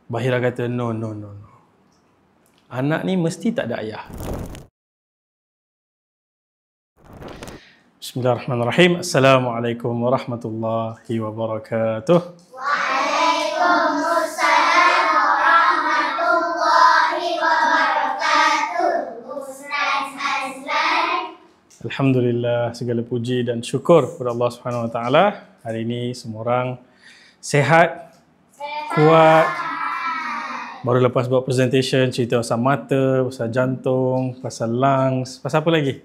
Bahira kata, no. Anak ni mesti tak ada ayah. Bismillahirrahmanirrahim. Assalamualaikum warahmatullahi wabarakatuh. Waalaikumsalam warahmatullahi wabarakatuh. Ustaz Azlan. Alhamdulillah, segala puji dan syukur kepada Allah Subhanahu Wa Taala. Hari ini semua orang sehat, kuat. Baru lepas buat presentation, cerita pasal mata, pasal jantung, pasal lungs, pasal apa lagi?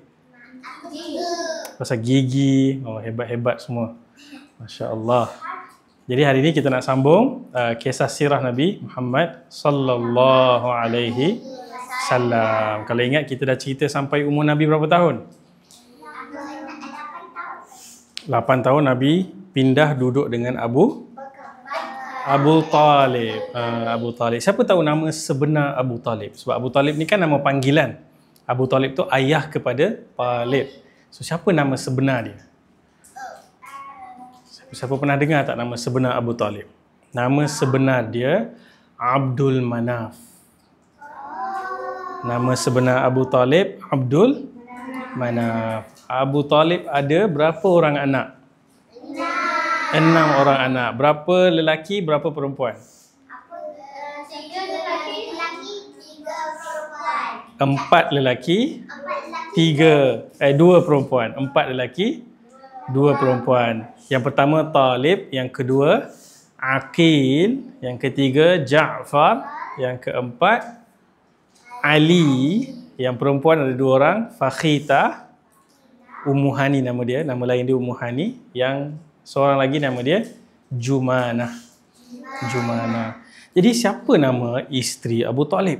Pasal gigi. Oh, hebat-hebat semua. Masya Allah. Jadi hari ini kita nak sambung kisah sirah Nabi Muhammad sallallahu alaihi wasallam. Kalau ingat, kita dah cerita sampai umur Nabi berapa tahun? 8 tahun Nabi pindah duduk dengan Abu Talib. Abu Talib. Siapa tahu nama sebenar Abu Talib? Sebab Abu Talib ni kan nama panggilan. Abu Talib tu ayah kepada Talib. So siapa nama sebenar dia? Siapa pernah dengar tak nama sebenar Abu Talib? Nama sebenar dia Abdul Manaf. Nama sebenar Abu Talib Abdul Manaf. Abu Talib ada berapa orang anak? 6 orang anak. Berapa lelaki, berapa perempuan? 3 lelaki, 3 perempuan. 4 lelaki, 2 perempuan. 4 lelaki, 2 perempuan. Yang pertama Talib, yang kedua Aqil, yang ketiga Ja'far, yang keempat Ali, yang perempuan ada 2 orang, Fakhita, Ummu Hani nama dia, nama lain dia Ummu Hani, yang seorang lagi nama dia Jumanah. Jadi siapa nama isteri Abu Talib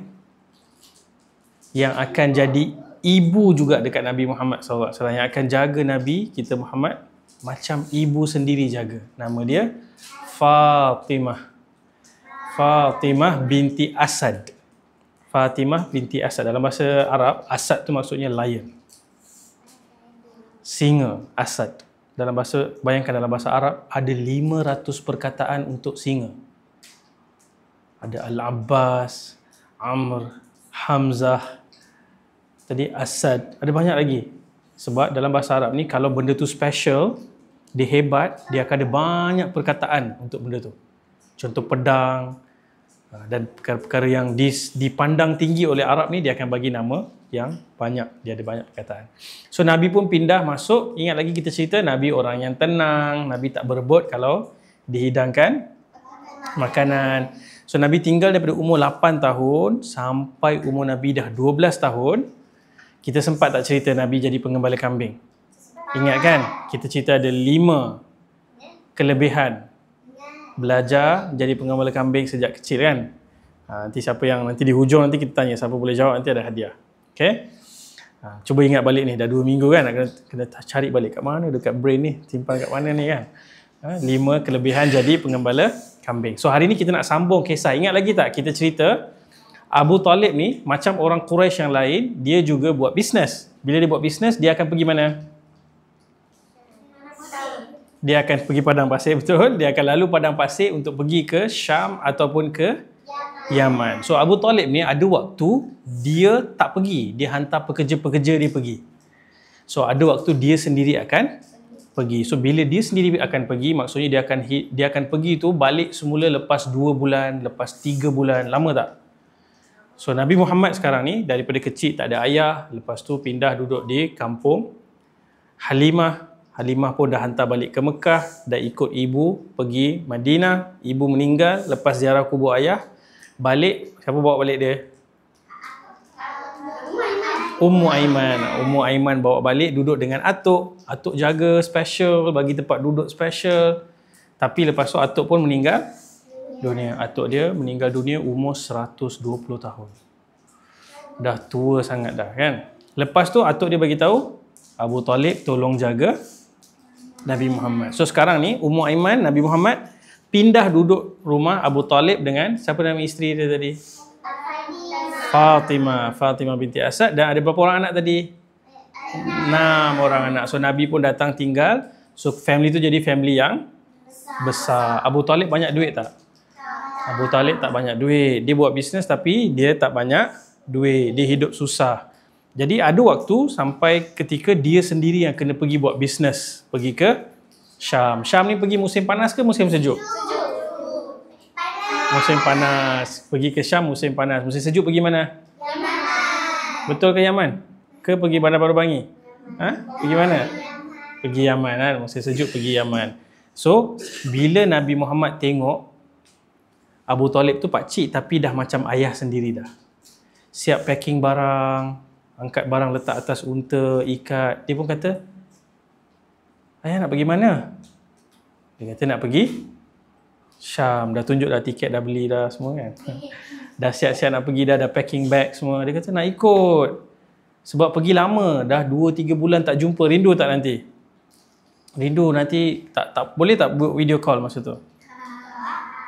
yang akan jadi ibu juga dekat Nabi Muhammad SAW, yang akan jaga Nabi kita Muhammad macam ibu sendiri jaga? Nama dia Fatimah. Fatimah binti Asad. Fatimah binti Asad. Dalam bahasa Arab, Asad tu maksudnya lion, singa, Asad. Bayangkan dalam bahasa Arab ada 500 perkataan untuk singa. Ada Al-Abbas, Amr, Hamzah, tadi Asad, ada banyak lagi. Sebab dalam bahasa Arab ni kalau benda tu special, dia hebat, dia akan ada banyak perkataan untuk benda tu. Contoh pedang dan perkara-perkara yang dipandang tinggi oleh Arab ni, dia akan bagi nama yang banyak, dia ada banyak perkataan. So Nabi pun pindah masuk. Ingat lagi kita cerita Nabi orang yang tenang, Nabi tak berebut kalau dihidangkan makanan. So Nabi tinggal daripada umur 8 tahun sampai umur Nabi dah 12 tahun. Kita sempat tak cerita Nabi jadi pengembala kambing? Ingat kan? Kita cerita ada 5 kelebihan belajar jadi pengembala kambing sejak kecil kan? Nanti siapa yang nanti di hujung nanti kita tanya, siapa boleh jawab nanti ada hadiah. Okay? Cuba ingat balik ni, dah 2 minggu kan, kena cari balik kat mana, dekat brain ni, simpan kat mana ni kan. 5 kelebihan jadi pengembala kambing. So hari ni kita nak sambung kisah. Ingat lagi tak kita cerita Abu Talib ni macam orang Quraisy yang lain, dia juga buat bisnes. Bila dia buat bisnes, dia akan pergi mana? Dia akan pergi padang pasir, betul? Dia akan lalu padang pasir untuk pergi ke Syam ataupun ke Yaman. So Abu Talib ni ada waktu dia tak pergi, dia hantar pekerja-pekerja dia pergi. So ada waktu dia sendiri akan pergi. So bila dia sendiri akan pergi, maksudnya dia akan pergi tu balik semula lepas 2 bulan, lepas 3 bulan. Lama tak? So Nabi Muhammad sekarang ni daripada kecil tak ada ayah, lepas tu pindah duduk di kampung Halimah pun dah hantar balik ke Mekah, dah ikut ibu pergi Madinah. Ibu meninggal, lepas ziarah kubur ayah, balik, siapa bawa balik dia? Ummu Aiman bawa balik, duduk dengan Atuk. Atuk jaga special, bagi tempat duduk special. Tapi lepas tu Atuk pun meninggal dunia. Atuk dia meninggal dunia umur 120 tahun. Dah tua sangat dah kan. Lepas tu Atuk dia bagi tahu Abu Talib tolong jaga Nabi Muhammad. So sekarang ni Ummu Aiman, Nabi Muhammad pindah duduk rumah Abu Talib dengan siapa nama isteri dia tadi? Fatimah binti Asad. Dan ada berapa orang anak tadi? 6 orang anak. So Nabi pun datang tinggal. So family tu jadi family yang besar. Abu Talib banyak duit tak? Abu Talib tak banyak duit. Dia buat bisnes tapi dia tak banyak duit. Dia hidup susah. Jadi ada waktu sampai ketika dia sendiri yang kena pergi buat bisnes. Pergi ke Syam. Syam ni pergi musim panas ke musim sejuk? Musim panas. Pergi ke Syam musim panas. Musim sejuk pergi mana? Betul ke Yaman? Ke pergi Bandar Baru Bangi? Pergi mana? Pergi Yaman kan? Musim sejuk pergi Yaman. So, bila Nabi Muhammad tengok Abu Talib tu pakcik tapi dah macam ayah sendiri dah. Siap packing barang, angkat barang letak atas unta, ikat. Dia pun kata, ayah nak pergi mana? Dia kata nak pergi Syam. Dah tunjuk dah tiket, dah beli dah semua kan. Dah siap-siap nak pergi dah packing bag semua. Dia kata nak ikut. Sebab pergi lama, dah 2-3 bulan tak jumpa. Rindu tak nanti? Rindu nanti tak boleh tak buat video call masa tu?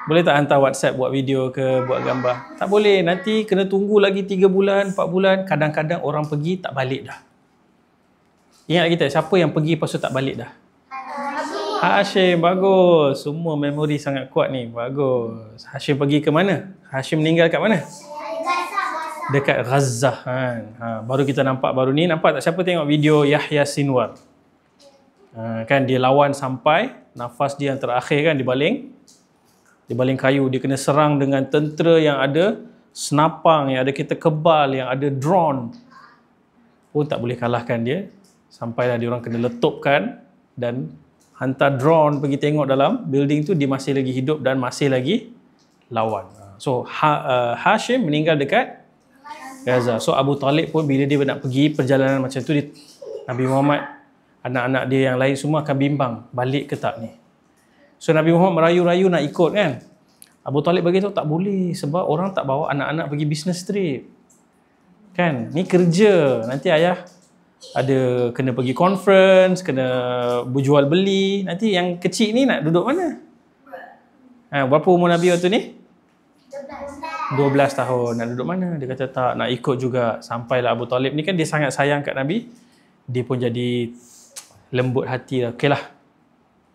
Boleh tak hantar WhatsApp buat video ke buat gambar? Tak boleh. Nanti kena tunggu lagi 3 bulan, 4 bulan. Kadang-kadang orang pergi tak balik dah. Ingat lagi tak? Siapa yang pergi lepas tu tak balik dah? Hashim. Bagus. Semua memori sangat kuat ni. Bagus. Hashim pergi ke mana? Hashim meninggal kat mana? Dekat Gaza kan. Baru kita nampak baru ni. Nampak tak siapa tengok video Yahya Sinwar? Kan dia lawan sampai nafas dia yang terakhir kan di baling kayu. Dia kena serang dengan tentera yang ada senapang, yang ada kereta kebal, yang ada drone. Pun tak boleh kalahkan dia. Sampailah dia orang kena letupkan dan hantar drone pergi tengok dalam building tu, dia masih lagi hidup dan masih lagi lawan. So Hashim meninggal dekat Gaza. So Abu Talib pun bila dia nak pergi perjalanan macam tu, Nabi Muhammad, anak-anak dia yang lain semua akan bimbang, balik ke tak ni. So Nabi Muhammad merayu-rayu nak ikut kan. Abu Talib bagi tahu tak boleh sebab orang tak bawa anak-anak pergi business trip. Kan? Ni kerja. Nanti ayah ada kena pergi conference, kena berjual beli. Nanti yang kecil ni nak duduk mana? Berapa umur Nabi waktu ni? 12 tahun. Nak duduk mana? Dia kata tak, nak ikut juga. Sampailah Abu Talib ni kan dia sangat sayang kat Nabi. Dia pun jadi lembut hati lah. Okey lah,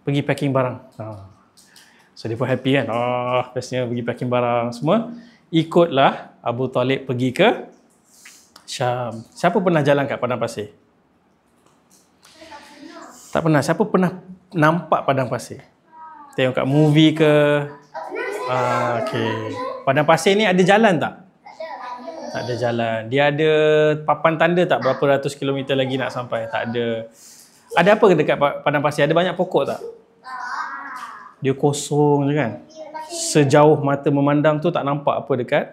pergi packing barang. So dia pun happy kan. Bestnya pergi packing barang semua. Ikutlah Abu Talib pergi ke Syam. Siapa pernah jalan kat Padang Pasir? Tak pernah. Siapa pernah nampak Padang Pasir? Tengok kat movie ke? Okay. Padang Pasir ni ada jalan tak? Tak ada jalan. Dia ada papan tanda tak berapa ratus kilometer lagi nak sampai? Tak ada. Ada apa dekat Padang Pasir? Ada banyak pokok tak? Dia kosong je kan? Sejauh mata memandang tu tak nampak apa dekat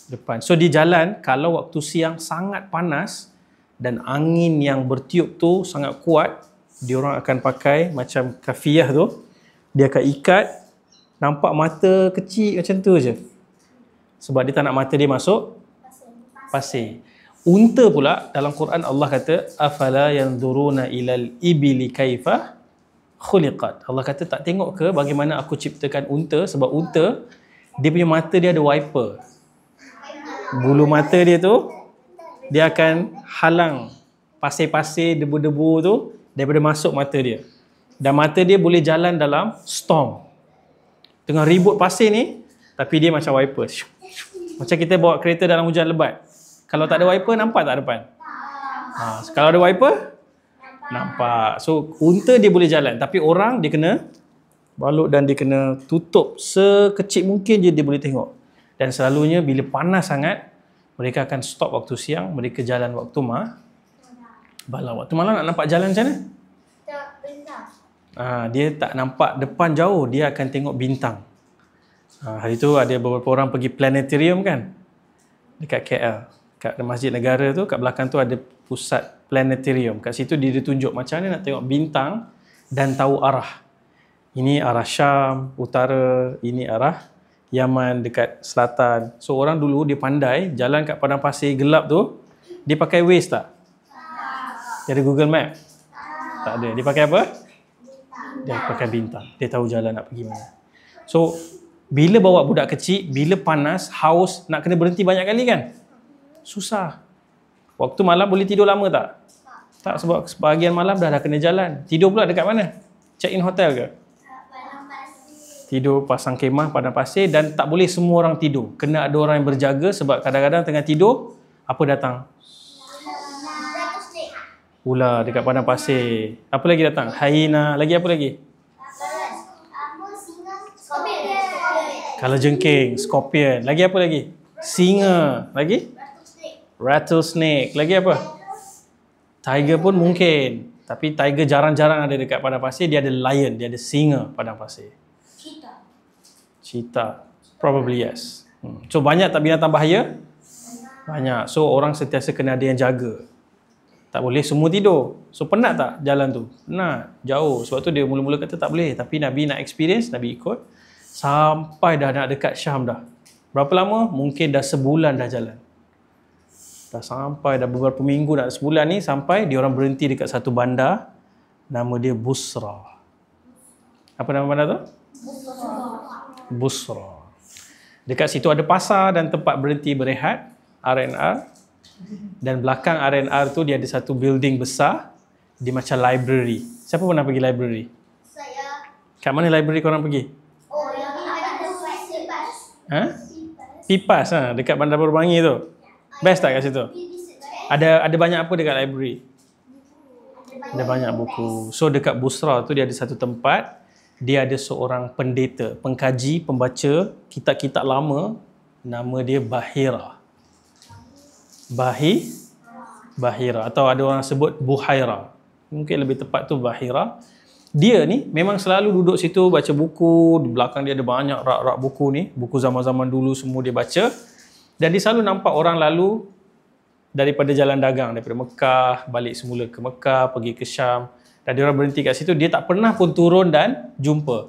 depan. So di jalan, kalau waktu siang sangat panas dan angin yang bertiup tu sangat kuat, diorang akan pakai macam kafiyah tu, dia akan ikat, nampak mata kecil macam tu je. Sebab dia tak nak mata dia masuk pasir. Unta pula dalam Quran Allah kata afala yanzuruna ilal ibili kaifa khuliqat. Allah kata tak tengok ke bagaimana aku ciptakan unta, sebab unta dia punya mata dia ada wiper. Bulu mata dia tu dia akan halang pasir-pasir, debu-debu tu daripada masuk mata dia. Dan mata dia boleh jalan dalam storm. Tengah ribut pasir ni tapi dia macam wiper. Macam kita bawa kereta dalam hujan lebat. Kalau tak ada wiper, nampak tak depan? Kalau ada wiper, nampak. So, unta dia boleh jalan. Tapi orang, dia kena balut dan dia kena tutup. Sekecil mungkin je dia boleh tengok. Dan selalunya, bila panas sangat, mereka akan stop waktu siang. Mereka jalan waktu malam. Waktu malam nak nampak jalan macam mana? Dia tak nampak depan jauh. Dia akan tengok bintang. Hari tu ada beberapa orang pergi planetarium kan? Dekat KL. Kat Masjid Negara tu, kat belakang tu ada pusat planetarium. Kat situ dia tunjuk macam mana nak tengok bintang dan tahu arah. Ini arah Syam, utara, ini arah Yaman dekat selatan. So orang dulu dia pandai jalan kat padang pasir gelap tu, dia pakai Waze tak? Dia ada Google Map? Tak ada. Dia pakai apa? Dia pakai bintang. Dia tahu jalan nak pergi mana. So bila bawa budak kecil, bila panas, haus, nak kena berhenti banyak kali kan? Susah. Waktu malam boleh tidur lama tak? Tak, sebab sebahagian malam dah kena jalan. Tidur pula dekat mana? Check in hotel ke? Tidur pasang kemah padang pasir dan tak boleh semua orang tidur. Kena ada orang yang berjaga sebab kadang-kadang tengah tidur, apa datang? Rattlesnake. Ular dekat padang pasir. Apa lagi datang? Hyena. Lagi apa lagi? Apa singa? Scorpion. Kalau jengking, scorpion. Lagi apa lagi? Singa. Lagi? Rattlesnake. Rattlesnake. Lagi apa? Tiger pun mungkin. Tapi tiger jarang-jarang ada dekat padang pasir. Dia ada lion, dia ada singa padang pasir. Cheetah. Probably yes. So banyak tak binatang bahaya? Banyak. So orang sentiasa kena ada yang jaga. Tak boleh semua tidur. So penat tak jalan tu? Penat. Jauh. Sebab tu dia mula-mula kata tak boleh. Tapi Nabi nak experience, Nabi ikut. Sampai dah nak dekat Syam dah. Berapa lama? Mungkin dah sebulan dah jalan. Dah sampai, dah beberapa minggu, nak sebulan ni, sampai dia orang berhenti dekat satu bandar. Nama dia Busra. Apa nama bandar tu? Busra. Dekat situ ada pasar dan tempat berhenti berehat, R&R. Dan belakang R&R tu dia ada satu building besar. Dia macam library. Siapa pernah pergi library? Saya. Kat mana library korang pergi? Oh, yang ada pipas. Ha? Pipas dekat Bandar Berbangi tu. Best tak kat situ? Ada banyak apa dekat library? Ada banyak buku. So dekat Busra tu dia ada satu tempat. Dia ada seorang pendeta, pengkaji, pembaca kitab-kitab lama. Nama dia Bahira. Bahira. Atau ada orang sebut Buhaira. Mungkin lebih tepat tu Bahira. Dia ni memang selalu duduk situ baca buku. Di belakang dia ada banyak rak-rak buku ni. Buku zaman-zaman dulu semua dia baca. Dan dia selalu nampak orang lalu daripada jalan dagang. Daripada Mekah, balik semula ke Mekah, pergi ke Syam. Dan dia orang berhenti kat situ. Dia tak pernah pun turun dan jumpa.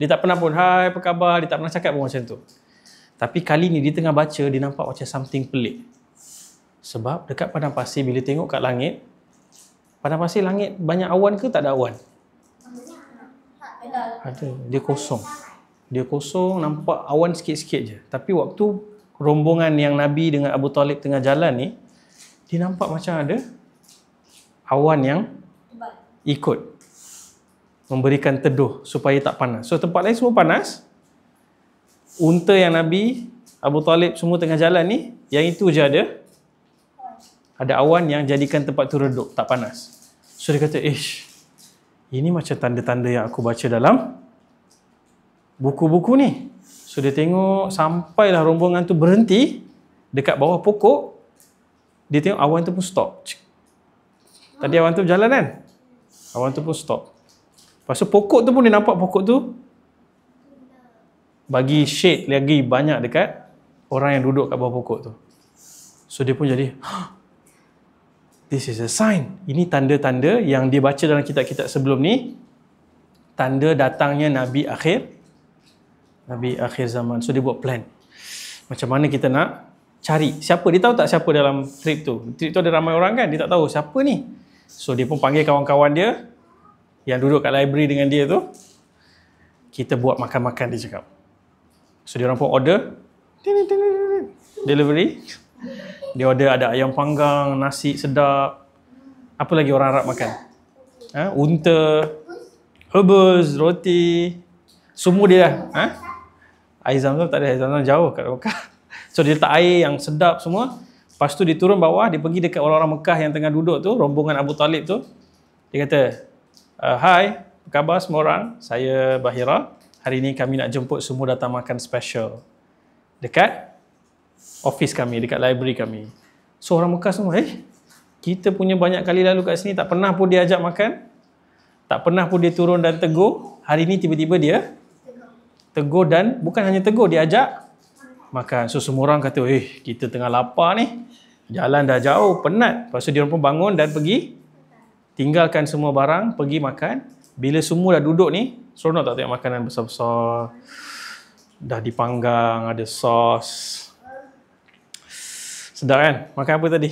Dia tak pernah pun, hai apa khabar? Dia tak pernah cakap pun macam tu. Tapi kali ni dia tengah baca, dia nampak macam something pelik. Sebab dekat padang pasir bila tengok kat langit, padang pasir langit banyak awan ke tak ada awan? Ada. Dia kosong. Dia kosong, nampak awan sikit-sikit je. Tapi waktu rombongan yang Nabi dengan Abu Talib tengah jalan ni, dia nampak macam ada awan yang ikut memberikan teduh supaya tak panas. So tempat lain semua panas. Unta yang Nabi, Abu Talib semua tengah jalan ni, yang itu je ada awan yang jadikan tempat tu redup, tak panas. So dia kata, ini macam tanda-tanda yang aku baca dalam buku-buku ni. So dia tengok sampailah rombongan tu berhenti dekat bawah pokok. Dia tengok awan tu pun stop. Tadi awan tu berjalan kan? Awan tu pun stop. Lepas tu pokok tu pun dia nampak pokok tu bagi shade lagi banyak dekat orang yang duduk kat bawah pokok tu. So dia pun jadi, this is a sign. Ini tanda-tanda yang dia baca dalam kitab-kitab sebelum ni. Tanda datangnya Nabi akhir zaman. So dia buat plan. Macam mana kita nak cari. Siapa? Dia tahu tak siapa dalam trip tu? Trip tu ada ramai orang kan? Dia tak tahu siapa ni. So dia pun panggil kawan-kawan dia yang duduk kat library dengan dia tu. Kita buat makan-makan, dia cakap. So dia orang pun order. Delivery. Dia order ada ayam panggang, nasi sedap. Apa lagi orang Arab makan? Unta, hubus, roti. Semua dia dah. Air Zam-Zam tak ada, air Zam-Zam jauh kat Mekah. So dia letak air yang sedap semua. Lepas tu dia turun bawah, dia pergi dekat orang-orang Mekah yang tengah duduk tu, rombongan Abu Talib tu. Dia kata, hai, apa khabar semua orang? Saya Bahira. Hari ni kami nak jemput semua datang makan special dekat office kami, dekat library kami. So orang Mekah semua, kita punya banyak kali lalu kat sini, tak pernah pun dia ajak makan. Tak pernah pun dia turun dan tegur. Hari ni tiba-tiba dia tegur, dan bukan hanya tegur, dia ajak makan. So semua orang kata, kita tengah lapar ni. Jalan dah jauh, penat. Lepas tu dia pun bangun dan pergi. Tinggalkan semua barang, pergi makan. Bila semua dah duduk ni, seronok tak tengok makanan besar-besar. Dah dipanggang, ada sos. Sedap kan? Makan apa tadi?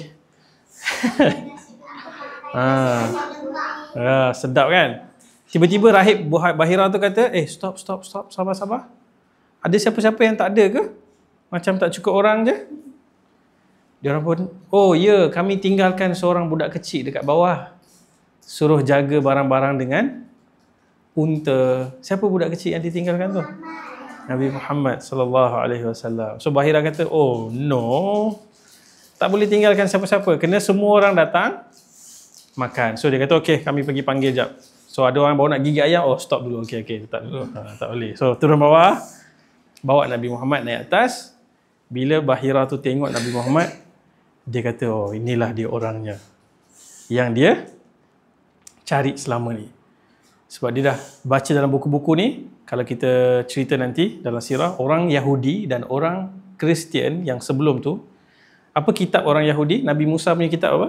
Sedap kan? Tiba-tiba rahib Bahira tu kata, stop, sabar. Ada siapa-siapa yang tak ada ke? Macam tak cukup orang je? Dia orang pun, kami tinggalkan seorang budak kecil dekat bawah. Suruh jaga barang-barang dengan unta. Siapa budak kecil yang ditinggalkan tu? Nabi Muhammad sallallahu alaihi wasallam. So Bahira kata, "Oh, no. Tak boleh tinggalkan siapa-siapa. Kena semua orang datang makan." So dia kata, "Okey, kami pergi panggil jap." So ada orang baru nak gigit ayam, "Oh, stop dulu. Okey, letak dulu." Tak boleh. So turun bawah, bawa Nabi Muhammad naik atas. Bila Bahira tu tengok Nabi Muhammad, dia kata, "Oh, inilah dia orangnya yang dia cari selama ni." Sebab dia dah baca dalam buku-buku ni, kalau kita cerita nanti dalam sirah, orang Yahudi dan orang Kristian yang sebelum tu, apa kitab orang Yahudi? Nabi Musa punya kitab apa?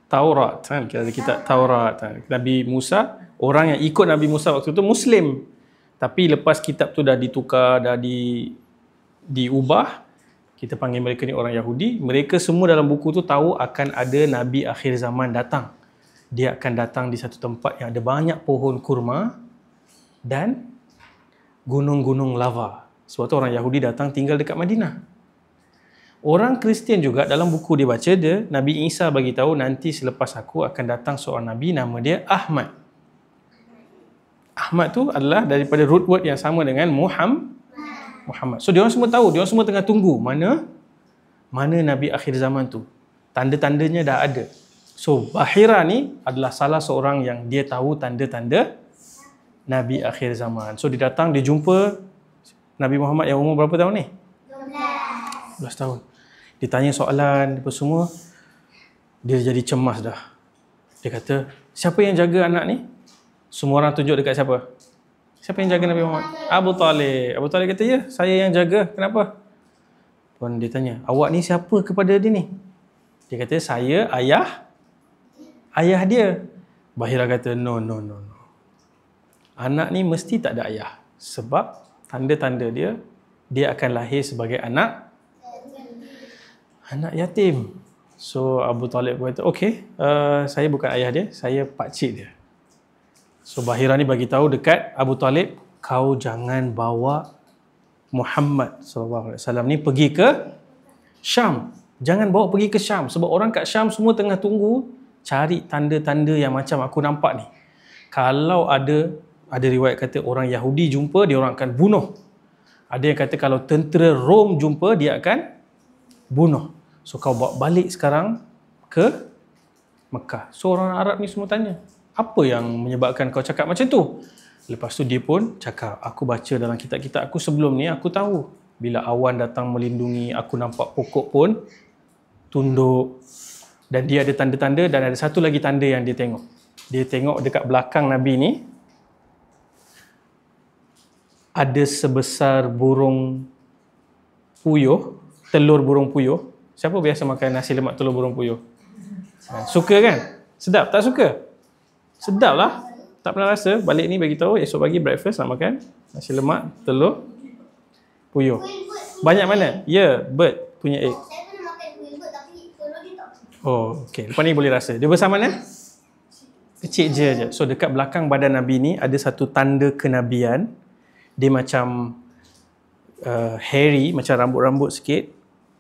Taurat, kan? Kita ada kitab Taurat. Nabi Musa, orang yang ikut Nabi Musa waktu tu Muslim. Tapi lepas kitab tu dah ditukar, dah diubah, kita panggil mereka ni orang Yahudi. Mereka semua dalam buku tu tahu akan ada Nabi akhir zaman datang. Dia akan datang di satu tempat yang ada banyak pohon kurma dan gunung-gunung lava. Sebab tu orang Yahudi datang tinggal dekat Madinah. Orang Kristian juga dalam buku dia baca, dia Nabi Isa bagi tahu nanti selepas aku akan datang seorang Nabi, nama dia Ahmad. Ahmad tu adalah daripada root word yang sama dengan Muhammad. So diorang semua tahu, diorang semua tengah tunggu mana Nabi akhir zaman tu. Tanda-tandanya dah ada. So Bahira ni adalah salah seorang yang dia tahu tanda-tanda Nabi akhir zaman. So dia datang, dia jumpa Nabi Muhammad yang umur berapa tahun ni? 12 tahun. Dia tanya soalan apa semua. Dia jadi cemas dah. Dia kata, "Siapa yang jaga anak ni?" Semua orang tunjuk dekat siapa? Siapa yang jaga Nabi Muhammad? Abu Talib. Abu Talib kata, "Ya, saya yang jaga." "Kenapa?" Puan dia tanya, "Awak ni siapa kepada dia ni?" Dia kata, "Saya ayah dia." Bahira kata, No. Anak ni mesti tak ada ayah. Sebab tanda-tanda dia akan lahir sebagai anak yatim. So Abu Talib kata, "Okey, saya bukan ayah dia, saya pakcik dia." So Bahira ni bagi tahu dekat Abu Talib, "Kau jangan bawa Muhammad SAW ni pergi ke Syam. Jangan bawa pergi ke Syam. Sebab orang kat Syam semua tengah tunggu cari tanda-tanda yang macam aku nampak ni. Kalau ada riwayat kata orang Yahudi jumpa, dia orang akan bunuh. Ada yang kata kalau tentera Rom jumpa, dia akan bunuh. So kau bawa balik sekarang ke Mekah." So orang Arab ni semua tanya, "Apa yang menyebabkan kau cakap macam tu?" Lepas tu dia pun cakap, "Aku baca dalam kitab-kitab aku sebelum ni, aku tahu bila awan datang melindungi, aku nampak pokok pun tunduk. Dan dia ada tanda-tanda, dan ada satu lagi tanda yang dia tengok. Dia tengok dekat belakang Nabi ni, ada sebesar burung puyuh, telur burung puyuh." Siapa biasa makan nasi lemak telur burung puyuh? Suka kan? Sedap? Tak suka? Sedap lah. Tak pernah rasa. Balik ni bagi tahu esok pagi breakfast nak makan nasi lemak telur puyuh. Banyak mana? Ya, bird punya egg. Saya pernah makan kuih bird tapi telur dia tak. Oh, okey. Lepas ni boleh rasa. Dia besar mana? Kecil je. So dekat belakang badan Nabi ni ada satu tanda kenabian. Dia macam hairy, macam rambut-rambut sikit,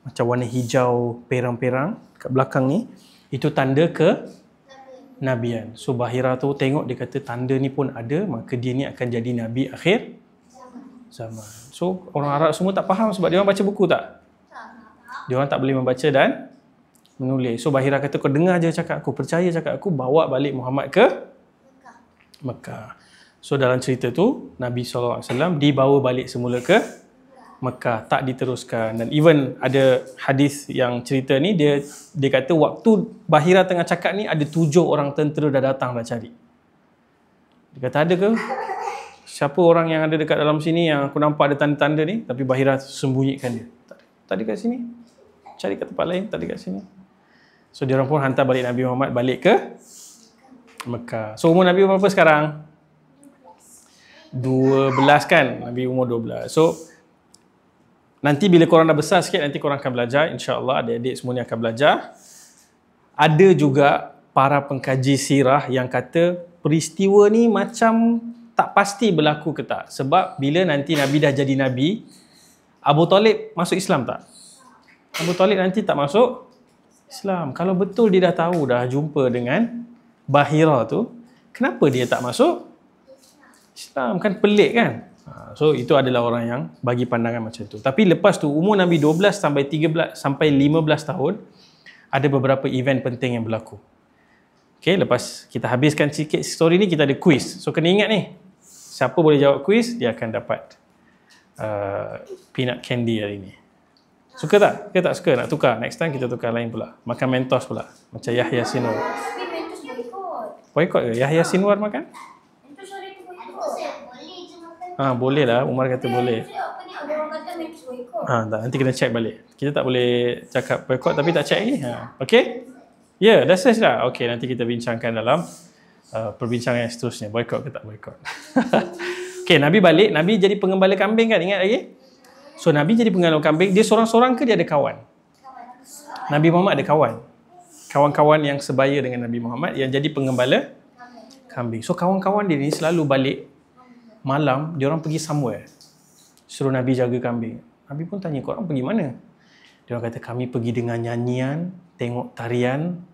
macam warna hijau perang-perang kat belakang ni. Itu tanda kenabian. So Bahira tu tengok, dia kata tanda ni pun ada, maka dia ni akan jadi Nabi akhir zaman. So orang Arab semua tak faham sebab dia orang baca buku tak? Dia orang tak boleh membaca dan menulis. So Bahira kata, "Kau dengar je cakap aku, percaya cakap aku, bawa balik Muhammad ke Mekah." So dalam cerita tu Nabi SAW dibawa balik semula ke Mekah, tak diteruskan. Dan even ada hadis yang cerita ni, dia kata waktu Bahira tengah cakap ni, ada 7 orang tentera dah datang dah cari. Dia kata, "Ada ke siapa orang yang ada dekat dalam sini yang aku nampak ada tanda-tanda ni?" Tapi Bahira sembunyikan dia. Tak ada kat sini. Cari kat tempat lain, tak ada kat sini. So dia orang pun hantar balik Nabi Muhammad balik ke Mekah. So umur Nabi berapa sekarang? 12 kan? Nabi umur 12. So nanti bila korang dah besar sikit, nanti korang akan belajar. InsyaAllah adik-adik semua ni akan belajar. Ada juga para pengkaji sirah yang kata peristiwa ni macam tak pasti berlaku ke tak. Sebab bila nanti Nabi dah jadi Nabi, Abu Talib masuk Islam tak? Abu Talib nanti tak masuk Islam. Kalau betul dia dah tahu, dah jumpa dengan Bahira tu, kenapa dia tak masuk Islam? Kan pelik kan? So itu adalah orang yang bagi pandangan macam tu. Tapi lepas tu umur Nabi 12 sampai 13 sampai 15 tahun, ada beberapa event penting yang berlaku. Okay, lepas kita habiskan sikit story ni, kita ada quiz. So kena ingat ni, siapa boleh jawab quiz, dia akan dapat peanut candy hari ni. Suka tak? Kita tak suka? Nak tukar? Next time kita tukar lain pula. Makan Mentos pula. Macam Yahya Sinwar. Tapi Mentos boykot. Boykot ke? Yahya Sinwar makan? Mentos hari tu boykot. Boleh je makan. Boleh lah. Umar kata boleh. Apa ni, ada orang kata Mentos boykot. Tak, nanti kena check balik. Kita tak boleh cakap boykot tapi tak check lagi. Okay? Ya, dah selesai dah. Okay, nanti kita bincangkan dalam perbincangan yang seterusnya. Boykot ke tak boykot. Okay, Nabi balik. Nabi jadi pengembala kambing kan? Ingat lagi? So, Nabi jadi pengembala kambing. Dia seorang-seorang ke dia ada kawan? Nabi Muhammad ada kawan. Kawan-kawan yang sebaya dengan Nabi Muhammad yang jadi pengembala kambing. So, kawan-kawan dia ni selalu balik malam, dia orang pergi somewhere. Suruh Nabi jaga kambing. Nabi pun tanya, korang pergi mana? Dia orang kata, kami pergi dengan nyanyian, tengok tarian,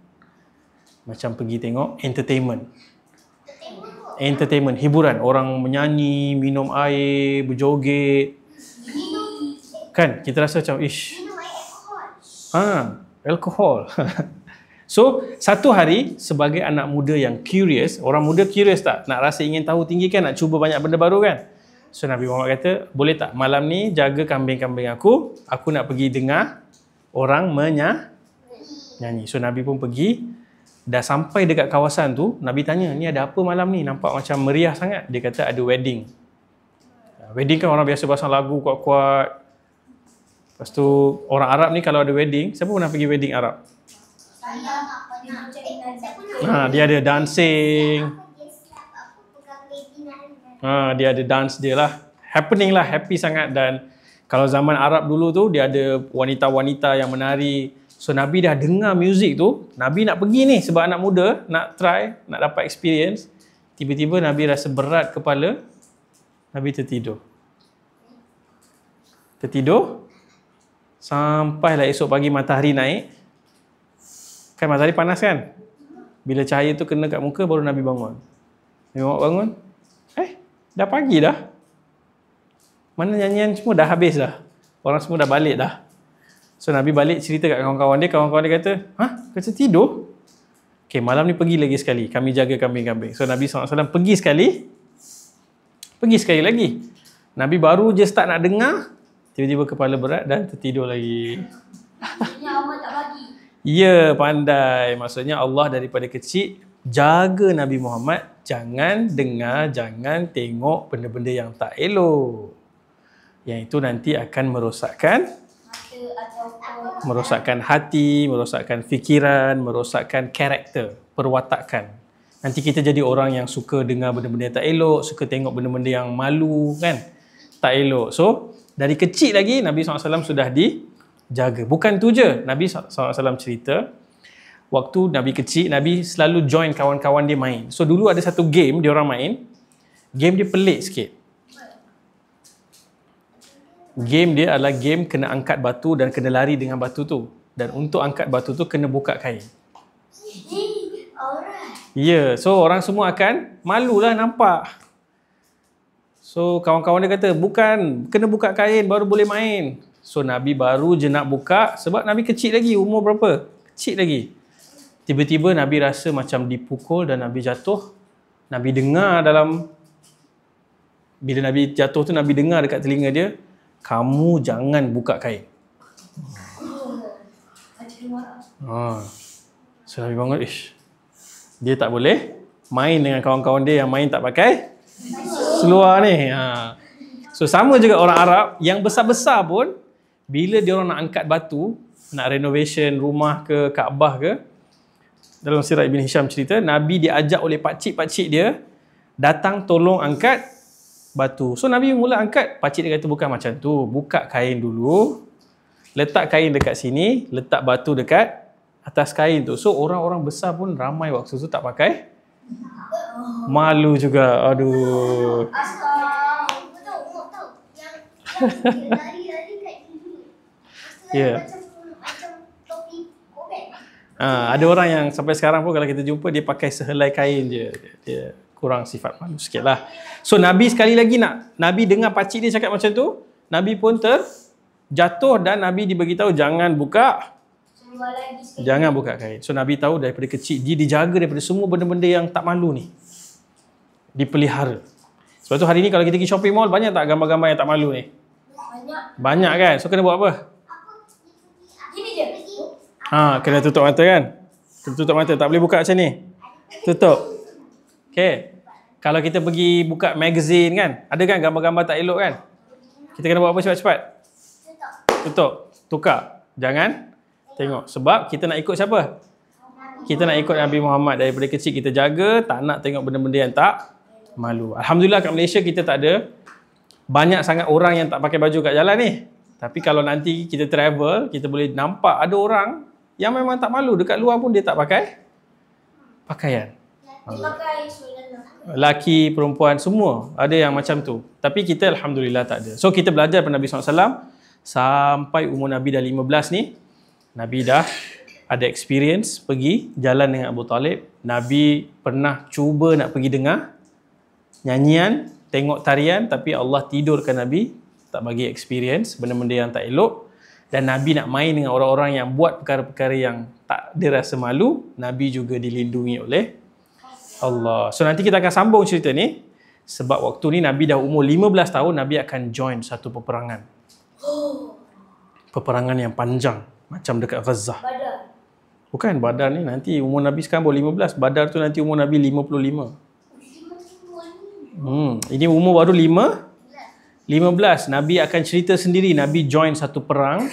macam pergi tengok entertainment, hiburan. Orang menyanyi, minum air, berjoget. Kan, kita rasa macam, ish. Alkohol. So, satu hari, sebagai anak muda yang curious, orang muda curious tak? Nak rasa ingin tahu tinggi kan? Nak cuba banyak benda baru kan? So, Nabi Muhammad kata, boleh tak malam ni jaga kambing-kambing aku nak pergi dengar orang nyanyi. So, Nabi pun pergi. Dah sampai dekat kawasan tu, Nabi tanya, ni ada apa malam ni? Nampak macam meriah sangat. Dia kata ada wedding. Wedding kan orang biasa pasang lagu kuat-kuat. Lepas tu, orang Arab ni kalau ada wedding, siapa pernah pergi wedding Arab? Dia ada dancing. Dia ada dance dia lah. Happening lah, happy sangat. Dan kalau zaman Arab dulu tu, dia ada wanita-wanita yang menari. So, Nabi dah dengar muzik tu. Nabi nak pergi ni sebab anak muda, nak try, nak dapat experience. Tiba-tiba Nabi rasa berat kepala. Nabi tertidur. Sampailah esok pagi matahari naik. Kan matahari panas kan? Bila cahaya tu kena kat muka, baru Nabi bangun. Nabi bangun. Dah pagi dah. Mana nyanyian semua dah habis dah. Orang semua dah balik dah. So, Nabi balik cerita kat kawan-kawan dia. Kawan-kawan dia kata, kata tidur? Okay, malam ni pergi lagi sekali. Kami jaga kambing-kambing. So, Nabi SAW pergi sekali lagi. Nabi baru je start nak dengar, tiba-tiba kepala berat dan tertidur lagi. Maksudnya Allah tak bagi. Ya, pandai. Maksudnya Allah daripada kecil jaga Nabi Muhammad, jangan dengar, jangan tengok benda-benda yang tak elok. Yang itu nanti akan merosakkan hati, merosakkan fikiran, merosakkan karakter, perwatakan. Nanti kita jadi orang yang suka dengar benda-benda yang tak elok, suka tengok benda-benda yang malu kan, tak elok. So, dari kecil lagi Nabi SAW sudah dijaga. Bukan tu je, Nabi SAW cerita, waktu Nabi kecil, Nabi selalu join kawan-kawan dia main. So, dulu ada satu game dia orang main, game dia pelik sikit. Game dia adalah game kena angkat batu dan kena lari dengan batu tu. Dan untuk angkat batu tu kena buka kain. Ya, so orang semua akan malulah nampak. So kawan-kawan dia kata, bukan, kena buka kain baru boleh main. So Nabi baru je nak buka sebab Nabi kecil lagi, umur berapa? Kecil lagi. Tiba-tiba Nabi rasa macam dipukul dan Nabi jatuh. Nabi dengar bila Nabi jatuh tu, Nabi dengar dekat telinga dia, kamu jangan buka kain. So Nabi bangun, dia tak boleh main dengan kawan-kawan dia yang main tak pakai seluar ni. So sama juga orang Arab yang besar-besar pun, bila dia orang nak angkat batu, nak renovation rumah ke Kaabah ke, dalam sirah Ibn Hisham cerita, Nabi diajak oleh pakcik-pakcik dia datang tolong angkat batu. So Nabi mula angkat, pakcik dia kata bukan macam tu, buka kain dulu, letak kain dekat sini, letak batu dekat atas kain tu. So orang-orang besar pun ramai waktu tu tak pakai, malu juga. Aduh. Betul. Yang lari-lari kat sini. Ya. Macam topi kobek. Ada orang yang sampai sekarang pun kalau kita jumpa dia pakai sehelai kain je. Dia kurang sifat malu sikit lah. So Nabi sekali lagi Nabi dengar pakcik dia cakap macam tu, Nabi pun terjatuh dan Nabi diberitahu jangan buka kain. So Nabi tahu daripada kecil dia dijaga daripada semua benda-benda yang tak malu ni. Dipelihara. Sebab tu hari ni kalau kita pergi shopping mall, banyak tak gambar-gambar yang tak malu ni? Banyak kan? So kena buat apa? Gini je. Kena tutup mata kan? Tutup mata, tak boleh buka macam ni. Tutup. Okay. Kalau kita pergi buka magazine kan, ada kan gambar-gambar tak elok kan? Kita kena buat apa cepat-cepat? Tutup. Tukar. Jangan tengok. Sebab kita nak ikut siapa? Kita nak ikut Nabi Muhammad. Daripada kecil kita jaga, tak nak tengok benda-benda yang tak malu. Alhamdulillah kat Malaysia kita tak ada banyak sangat orang yang tak pakai baju kat jalan ni. Tapi kalau nanti kita travel, kita boleh nampak ada orang yang memang tak malu. Dekat luar pun dia tak pakai pakaian. Lelaki, perempuan, semua ada yang macam tu. Tapi kita Alhamdulillah tak ada. So kita belajar daripada Nabi SAW. Sampai umur Nabi dah 15 ni, Nabi dah ada experience pergi jalan dengan Abu Talib. Nabi pernah cuba nak pergi dengar nyanyian, tengok tarian, tapi Allah tidurkan Nabi, tak bagi experience benda-benda yang tak elok. Dan Nabi nak main dengan orang-orang yang buat perkara-perkara yang tak ada rasa malu, Nabi juga dilindungi oleh Allah. So nanti kita akan sambung cerita ni, sebab waktu ni Nabi dah umur 15 tahun, Nabi akan join satu peperangan. Peperangan yang panjang, macam dekat Gaza. Bukan, Badar ni nanti umur Nabi sekarang baru 15, Badar tu nanti umur Nabi 55. Ini umur baru 15. Nabi akan cerita sendiri Nabi join satu perang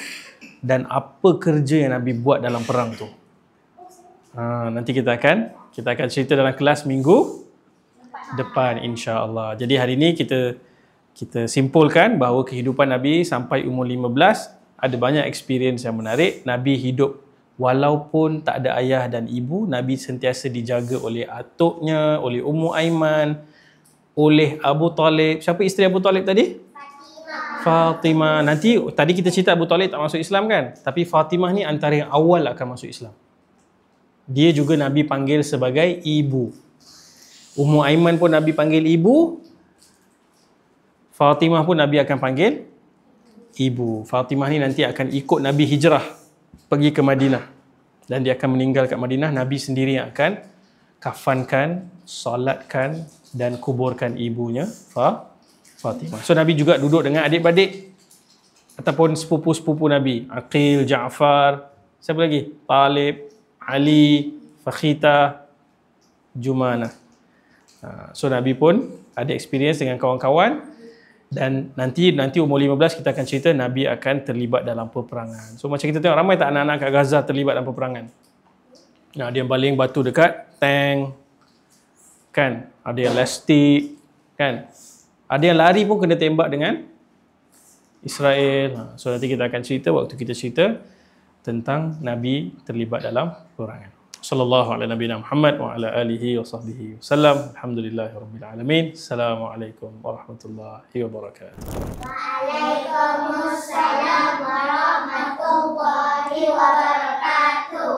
dan apa kerja yang Nabi buat dalam perang tu. Nanti kita akan cerita dalam kelas minggu depan insya-Allah. Jadi hari ini kita simpulkan bahawa kehidupan Nabi sampai umur 15 ada banyak experience yang menarik. Nabi hidup walaupun tak ada ayah dan ibu, Nabi sentiasa dijaga oleh atuknya, oleh Ummu Aiman, oleh Abu Talib. Siapa isteri Abu Talib tadi? Fatimah. Nanti tadi kita cerita Abu Talib tak masuk Islam kan? Tapi Fatimah ni antara yang awal akan masuk Islam. Dia juga Nabi panggil sebagai ibu. Ummu Aiman pun Nabi panggil ibu. Fatimah pun Nabi akan panggil ibu. Fatimah ni nanti akan ikut Nabi hijrah pergi ke Madinah. Dan dia akan meninggal kat Madinah. Nabi sendiri yang akan kafankan, solatkan dan kuburkan ibunya Fatimah. So Nabi juga duduk dengan adik-beradik ataupun sepupu-sepupu Nabi. Aqil, Ja'far, siapa lagi? Talib, Ali, Fakhita, Jumana. So Nabi pun ada experience dengan kawan-kawan. Dan nanti umur 15 kita akan cerita Nabi akan terlibat dalam peperangan. So macam kita tengok ramai tak anak-anak kat Gaza terlibat dalam peperangan. Ada yang baling batu dekat tank kan, ada yang elastik kan, ada yang lari pun kena tembak dengan Israel. So nanti kita akan cerita waktu kita cerita tentang Nabi terlibat dalam peperangan. Sallallahu ala nabiyina Muhammad wa ala alihi wa sahbihi wasallam. Alhamdulillahirabbil alamin. Assalamualaikum warahmatullahi wabarakatuh. Waalaikumsalam warahmatullahi wabarakatuh.